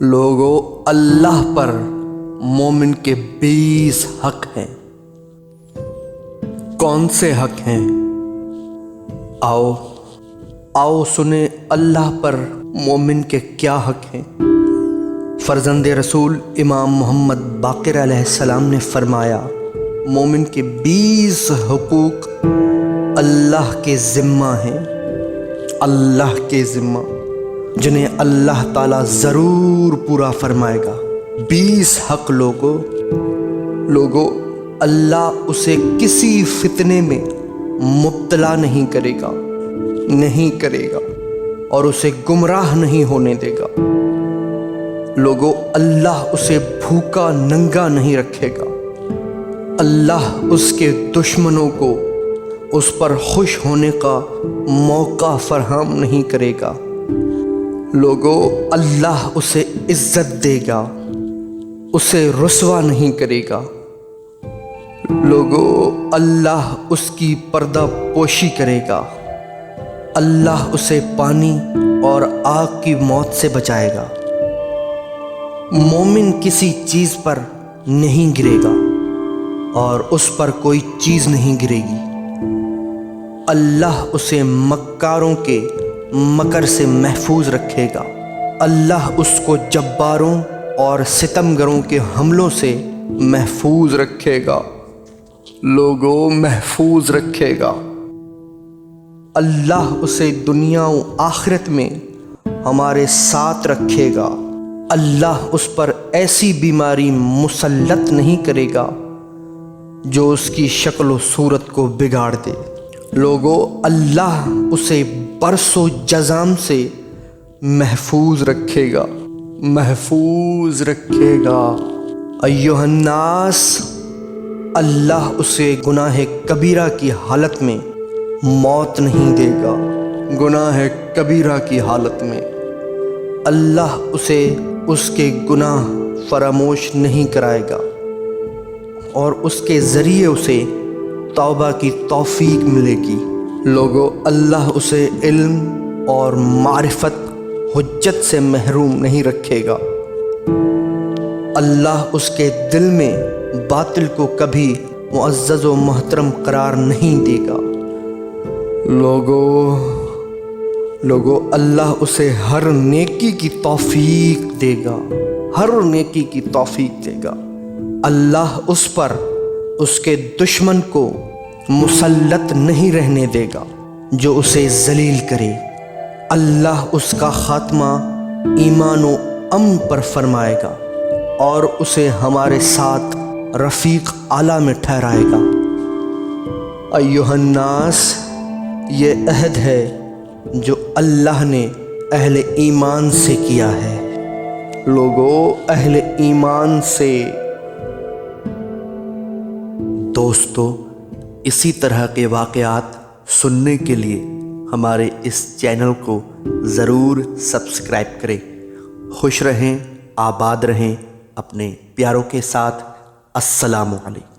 लोगो अल्लाह पर मोमिन के 20 हक हैं। कौन से हक हैं? आओ सुने अल्लाह पर मोमिन के क्या हक हैं। फर्जंद रसूल इमाम मोहम्मद बाक़िर अलैहिस्सलाम ने फरमाया, मोमिन के 20 हुकूक अल्लाह के ज़िम्मा हैं, अल्लाह के ज़िम्मा, जिन्हें अल्लाह ताला ज़रूर पूरा फरमाएगा। 20 हक लोगो अल्लाह उसे किसी फितने में मुब्तला नहीं करेगा और उसे गुमराह नहीं होने देगा। लोगो अल्लाह उसे भूखा नंगा नहीं रखेगा। अल्लाह उसके दुश्मनों को उस पर खुश होने का मौका फराहम नहीं करेगा। लोगो अल्लाह उसे इज्जत देगा, उसे रुसवा नहीं करेगा। लोगो अल्लाह उसकी पर्दा पोशी करेगा। अल्लाह उसे पानी और आग की मौत से बचाएगा। मोमिन किसी चीज़ पर नहीं गिरेगा और उस पर कोई चीज़ नहीं गिरेगी। अल्लाह उसे मक्कारों के मकर से महफूज रखेगा। अल्लाह उसको जब्बारों और सितमगरों के हमलों से महफूज रखेगा। लोगो महफूज रखेगा। अल्लाह उसे दुनिया व आखिरत में हमारे साथ रखेगा। अल्लाह उस पर ऐसी बीमारी मुसल्लत नहीं करेगा जो उसकी शक्ल व सूरत को बिगाड़ दे। लोगो अल्लाह उसे बरसों जज़ाम से महफूज रखेगा। अय्युहन्नास, अल्लाह उसे गुनाह कबीरा की हालत में मौत नहीं देगा। गुनाह कबीरा की हालत में अल्लाह उसे उसके गुनाह फरामोश नहीं कराएगा और उसके ज़रिए उसे तौबा की तौफीक मिलेगी। लोगो अल्लाह उसे इल्म और मारिफत हुज्जत से महरूम नहीं रखेगा। अल्लाह उसके दिल में बातिल को कभी मुअज़्ज़ज़ व मोहतरम करार नहीं देगा। लोगो अल्लाह उसे हर नेकी की तौफीक देगा। अल्लाह उस पर उसके दुश्मन को मुसल्लत नहीं रहने देगा जो उसे ज़लील करे। अल्लाह उसका ख़ात्मा ईमान व अमन पर फरमाएगा और उसे हमारे साथ रफ़ीक आला में ठहराएगा। अय्युहन्नास, ये अहद है जो अल्लाह ने अहले ईमान से किया है। लोगो अहले ईमान से। दोस्तों, इसी तरह के वाक़यात सुनने के लिए हमारे इस चैनल को ज़रूर सब्सक्राइब करें। खुश रहें, आबाद रहें अपने प्यारों के साथ। अस्सलामु अलैकुम।